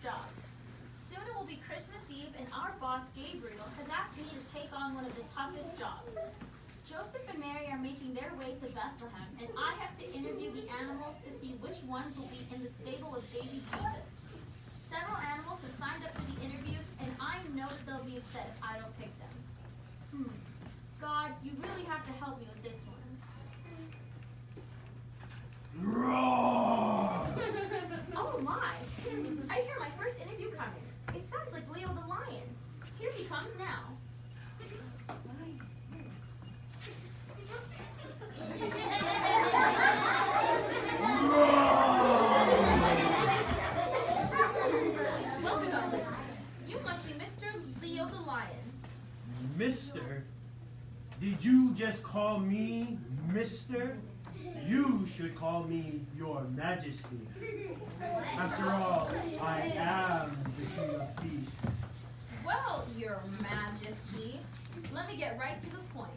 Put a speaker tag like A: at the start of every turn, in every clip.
A: jobs. Soon it will be Christmas Eve, and our boss, Gabriel, has asked me to take on one of the toughest jobs. Joseph and Mary are making their way to Bethlehem, and I have to interview the animals to see which ones will be in the stable with baby Jesus. Several animals have signed up for the interviews, and I know that they'll be upset if I don't pick them. God, you really have to help me with this one.
B: Roar!
A: Oh my! I hear my first interview coming. It sounds like Leo the lion. Here he comes now. Welcome. You must be Mr. Leo the lion.
B: Mister? Did you just call me Mister? You should call me Your Majesty. After all, I am the King of Peace.
A: Well, Your Majesty, let me get right to the point.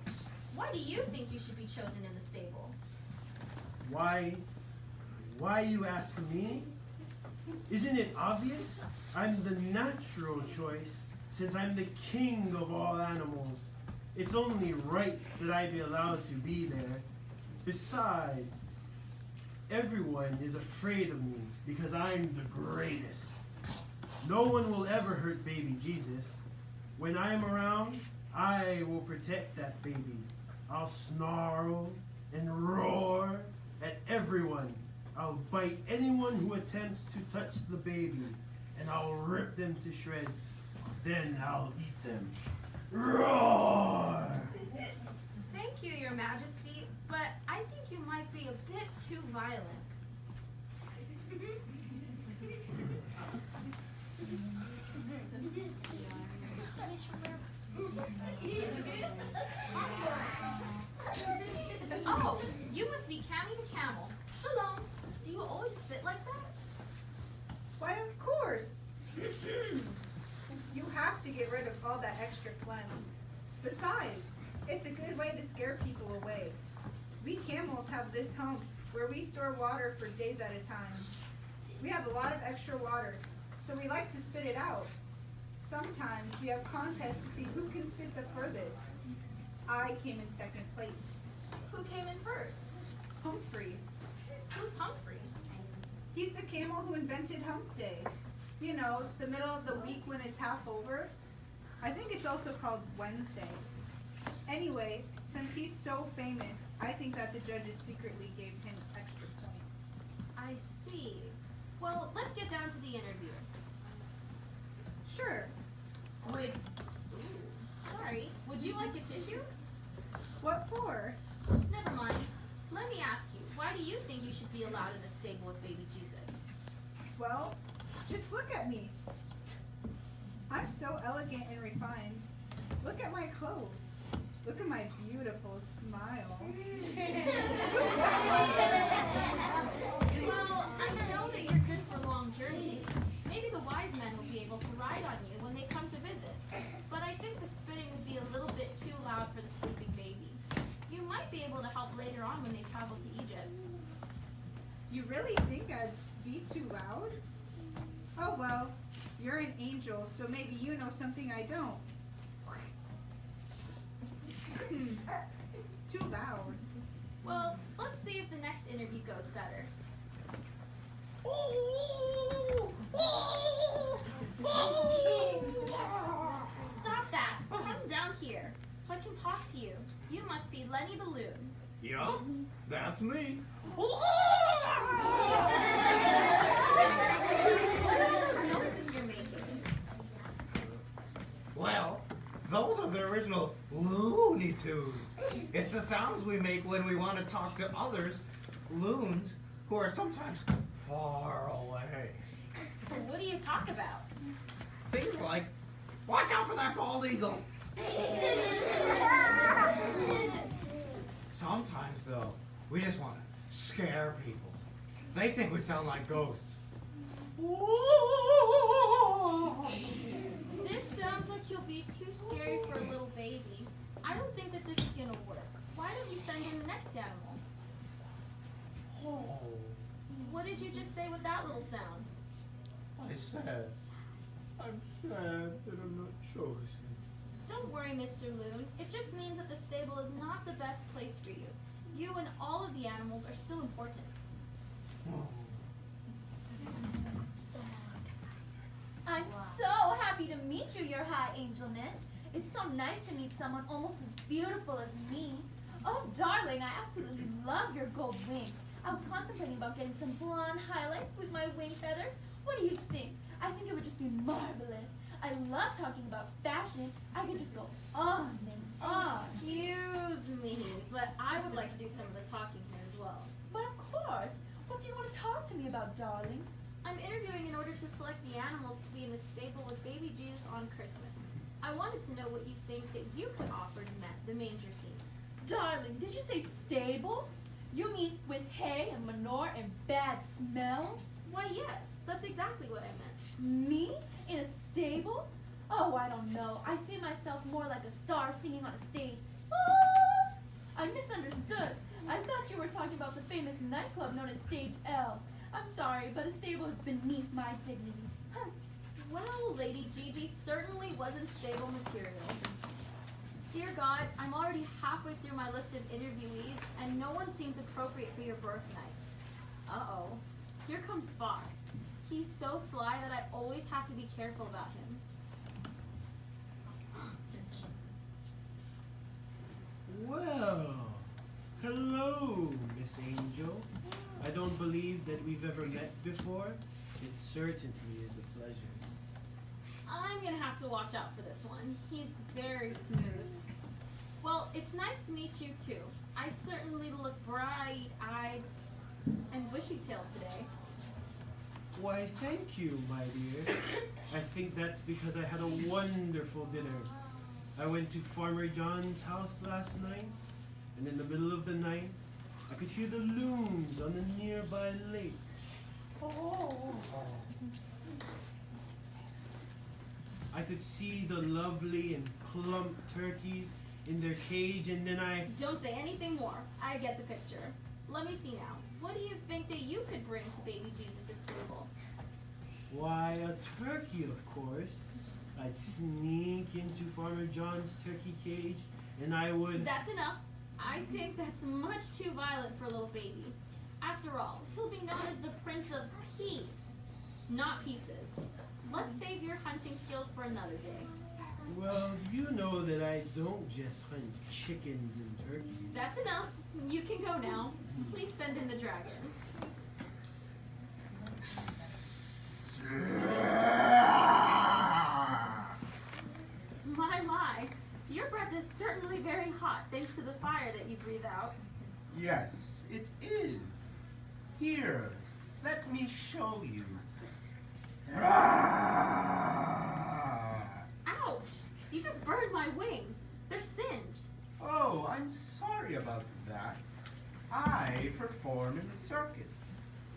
A: Why do you think you should be chosen in the stable?
B: Why you ask me? Isn't it obvious? I'm the natural choice, since I'm the king of all animals. It's only right that I be allowed to be there. Besides, everyone is afraid of me because I'm the greatest. No one will ever hurt baby Jesus. When I am around, I will protect that baby. I'll snarl and roar at everyone. I'll bite anyone who attempts to touch the baby, and I'll rip them to shreds. Then I'll eat them. Roar!
A: Thank you, Your Majesty, but I think you might be a bit too violent. Oh, you must be Cammy the camel. Shalom. Do you always spit like that?
C: Why, of course. You have to get rid of all that extra phlegm. Besides, it's a good way to scare people away. We camels have this hump where we store water for days at a time. We have a lot of extra water, so we like to spit it out. Sometimes we have contests to see who can spit the furthest. I came in second place.
A: Who came in first?
C: Humphrey.
A: Who's Humphrey?
C: He's the camel who invented Hump Day. You know, the middle of the week when it's half over. I think it's also called Wednesday. Anyway, since he's so famous, I think that the judges secretly gave him extra points.
A: I see. Well, let's get down to the interview.
C: Sure.
A: Would you like a tissue?
C: What for?
A: Never mind. Let me ask you, why do you think you should be allowed in the stable with baby Jesus?
C: Well, just look at me. I'm so elegant and refined. Look at my clothes. Look at my beautiful smile.
A: Well, I know that you're good for long journeys. Maybe the wise men will be able to ride on you when they come to visit. But I think the spitting would be a little bit too loud for the sleeping baby. You might be able to help later on when they travel to Egypt.
C: You really think I'd be too loud? Oh well, you're an angel, so maybe you know something I don't. Too loud.
A: Well, let's see if the next interview goes better. Stop that! Come down here, so I can talk to you. You must be Lenny the Loon.
D: Yup, that's me.
A: What noises you're making?
D: Well, those are the original Looney Tunes. It's the sounds we make when we want to talk to others, loons, who are sometimes far away.
A: What do you talk about?
D: Things like, watch out for that bald eagle. Sometimes, though, we just want to scare people. They think we sound like ghosts.
A: This sounds like you'll be too scary for a little baby. I don't think that this is gonna work. Why don't you send in the next animal?
D: Oh,
A: What did you just say with that little sound?
D: I sad. I'm sad that I'm not chosen.
A: Don't worry, Mr. Loon. It just means that the stable is not the best place for you. You and all of the animals are still important.
E: I'm so happy to meet you, Your High Angelness. It's so nice to meet someone almost as beautiful as me. Oh, darling, I absolutely love your gold wings. I was contemplating about getting some blonde highlights with my wing feathers. What do you think? I think it would just be marvelous. I love talking about fashion. I could just go on and on.
A: Excuse me, but I would like to do some of the talking here as well.
E: But of course. What do you want to talk to me about, darling?
A: I'm interviewing in order to select the animals to be in the stable with baby Jesus on Christmas. I wanted to know what you think that you could offer to the manger scene.
E: Darling, did you say stable? You mean with hay and manure and bad smells?
A: Why, yes, that's exactly what I meant.
E: Me? In a stable? Oh, I don't know. I see myself more like a star singing on a stage. Ah! I misunderstood. I thought you were talking about the famous nightclub known as Stage L. I'm sorry, but a stable is beneath my dignity.
A: Well, Lady Gigi certainly wasn't stable material. Dear God, I'm already halfway through my list of interviewees, and no one seems appropriate for your birth night. Uh-oh. Here comes Fox. He's so sly that I always have to be careful about him.
B: Well, hello, Miss Angel. I don't believe that we've ever met before. It certainly is a pleasure.
A: I'm gonna have to watch out for this one. He's very smooth. Well, it's nice to meet you too. I certainly look bright-eyed and bushy-tailed today.
B: Why, thank you, my dear. I think that's because I had a wonderful dinner. I went to Farmer John's house last night, and in the middle of the night, I could hear the loons on the nearby lake.
E: Oh.
B: I could see the lovely and plump turkeys in their cage, and then I...
A: Don't say anything more. I get the picture. Let me see now. What do you think that you could bring to baby Jesus' stable?
B: Why, a turkey, of course. I'd sneak into Farmer John's turkey cage, and I would...
A: That's enough. I think that's much too violent for a little baby. After all, he'll be known as the Prince of Peace, not pieces. Let's save your hunting skills for another day.
B: Well, you know that I don't just hunt chickens and turkeys.
A: That's enough. You can go now. Please send in the dragon. My. Your breath is certainly very hot thanks to the fire that you breathe out.
F: Yes, it is. Here, let me show you.
A: Ouch! You just burned my wings. They're singed.
F: Oh, I'm sorry about that. I perform in the circus.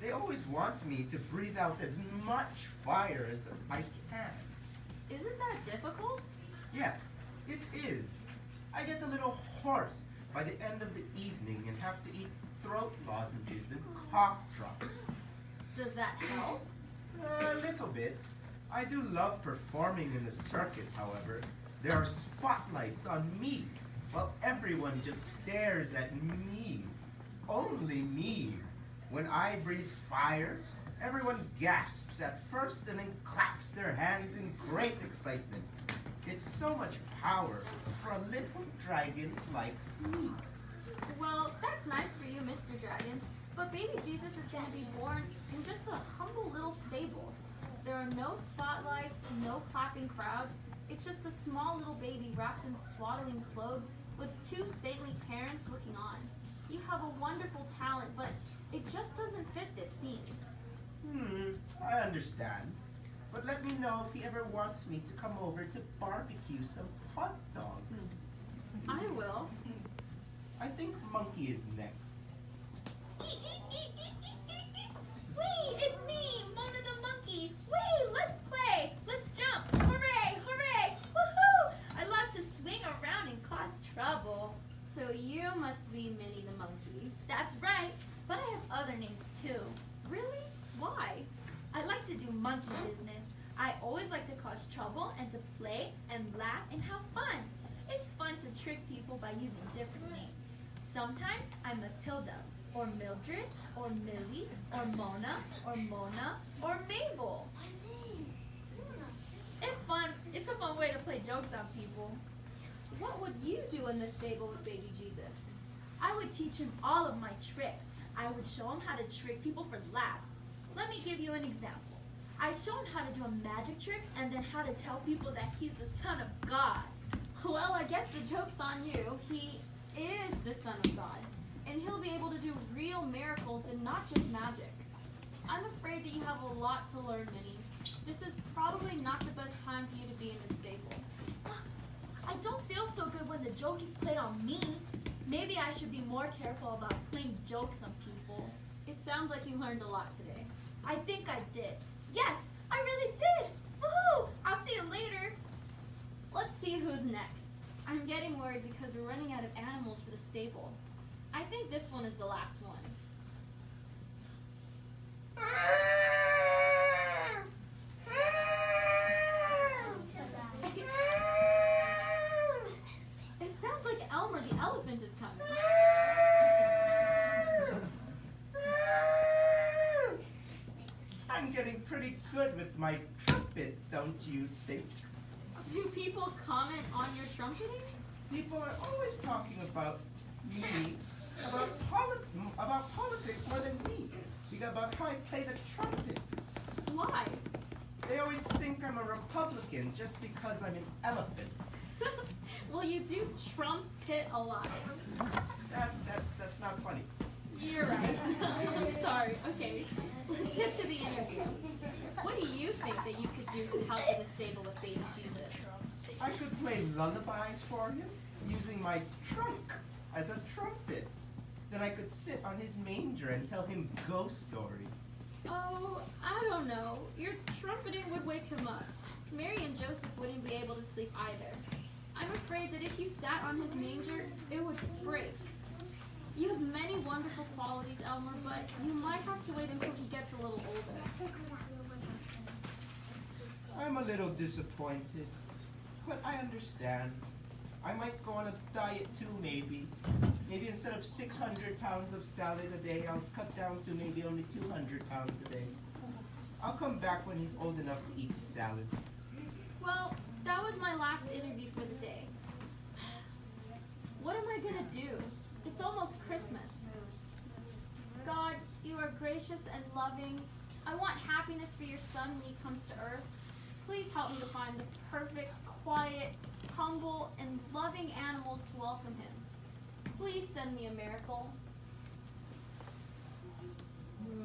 F: They always want me to breathe out as much fire as I can.
A: Isn't that difficult?
F: Yes, it is. I get a little hoarse by the end of the evening and have to eat throat lozenges and cough drops.
A: Does that help?
F: A little bit. I do love performing in the circus, however. There are spotlights on me, while everyone just stares at me. Only me. When I breathe fire, everyone gasps at first and then claps their hands in great excitement. It's so much power for a little dragon like me.
A: Well, that's nice for you, Mr. Dragon. But baby Jesus is going to be born in just a humble little stable. There are no spotlights, no clapping crowd. It's just a small little baby wrapped in swaddling clothes with two saintly parents looking on. You have a wonderful talent, but it just doesn't fit this scene.
F: I understand. But let me know if he ever wants me to come over to barbecue some hot dogs.
A: I will.
F: I think Monkey is next.
E: Whee! It's me, Mona the monkey. Whee! Let's play. Let's jump. Hooray! Hooray! Woohoo! I love to swing around and cause trouble.
A: So you must be Minnie the monkey.
E: That's right. But I have other names too.
A: Really? Why?
E: I like to do monkey monkey business. I always like to cause trouble and to play and laugh and have fun. It's fun to trick people by using different names. Sometimes I'm Matilda, or Mildred, or Millie, or Mona, or Mabel. It's fun. It's a fun way to play jokes on people.
A: What would you do in the stable with baby Jesus?
E: I would teach him all of my tricks. I would show him how to trick people for laughs. Let me give you an example. I'd show him how to do a magic trick and then how to tell people that he's the Son of God.
A: Well, I guess the joke's on you. He is the Son of God, and he'll be able to do real miracles and not just magic. I'm afraid that you have a lot to learn, Minnie. This is probably not the best time for you to be in the stable.
E: I don't feel so good when the joke is played on me. Maybe I should be more careful about playing jokes on people.
A: It sounds like you learned a lot today.
E: I think I did. Yes, I really did. Woohoo! I'll see you later.
A: Let's see who's next. I'm getting worried because we're running out of animals for the stable. I think this one is the last one. It sounds like Elmer the elephant is coming.
F: I'm getting pretty good with my trumpet, don't you think?
A: Do people comment on your trumpeting?
F: People are always talking about me, about politics more than me, about how I play the trumpet.
A: Why?
F: They always think I'm a Republican just because I'm an elephant.
A: Well, you do trumpet a lot.
F: That's not funny.
A: You're right. I'm sorry. Okay, let's get to the interview. What do you think that you could do to help in the stable with baby Jesus?
F: I could play lullabies for him using my trunk as a trumpet. Then I could sit on his manger and tell him ghost stories.
A: Oh, I don't know. Your trumpeting would wake him up. Mary and Joseph wouldn't be able to sleep either. I'm afraid that if you sat on his manger, it would break. You have many wonderful qualities, Elmer, but you might have to wait until he gets a little older.
F: I'm a little disappointed, but I understand. I might go on a diet too, maybe. Maybe instead of 600 pounds of salad a day, I'll cut down to maybe only 200 pounds a day. I'll come back when he's old enough to eat salad.
A: Well, that was my last interview for the day. What am I gonna do? It's almost Christmas. God, you are gracious and loving. I want happiness for your son when he comes to earth. Please help me to find the perfect, quiet, humble, and loving animals to welcome him. Please send me a miracle.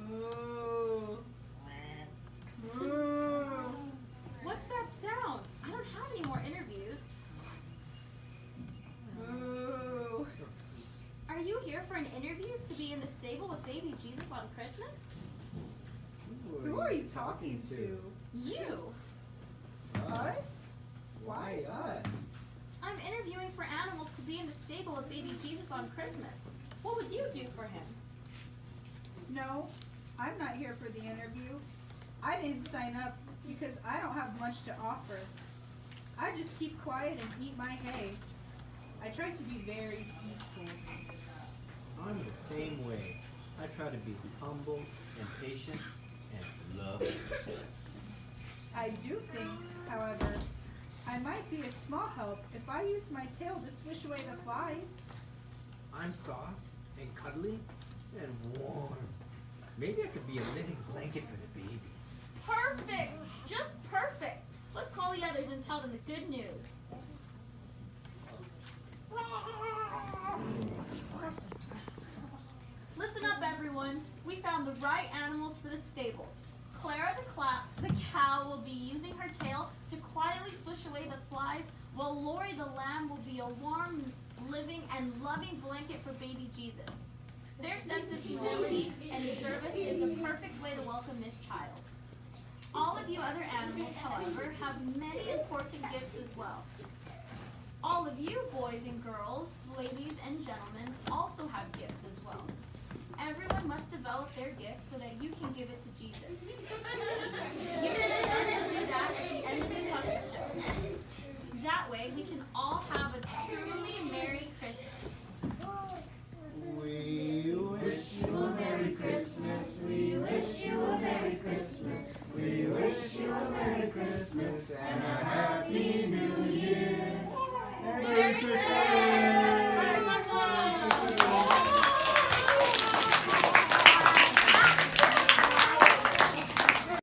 A: Moo. Moo. What's that sound? I don't have any more interviews. Moo. Are you here for an interview to be in the stable with baby Jesus on Christmas?
C: Who are you talking to?
A: You.
C: Us? Why us?
A: I'm interviewing for animals to be in the stable with baby Jesus on Christmas. What would you do for him?
C: No, I'm not here for the interview. I didn't sign up because I don't have much to offer. I just keep quiet and eat my hay. I try to be very peaceful.
G: I'm the same way. I try to be humble and patient and loving.
C: I do think, however, I might be a small help if I use my tail to swish away the flies.
G: I'm soft and cuddly and warm. Maybe I could be a living blanket for the baby.
A: Perfect! Just perfect! Let's call the others and tell them the good news. Listen up, everyone. We found the right animals for the stable. Clara the cow will be using her tail to quietly swish away the flies, while Lori the lamb will be a warm, living, and loving blanket for baby Jesus. Their sense of humility and service is a perfect way to welcome this child. All of you other animals, however, have many important gifts as well. All of you boys and girls, ladies and gentlemen, also have gifts as well. everyone must develop their gift so that you can give it to Jesus. You can start to do that at the end of the puppet show. That way, we can all have a truly Merry Christmas.
H: We wish you a Merry Christmas. We wish you a Merry Christmas. We wish you a Merry Christmas and a Happy New Year.
A: Merry Christmas!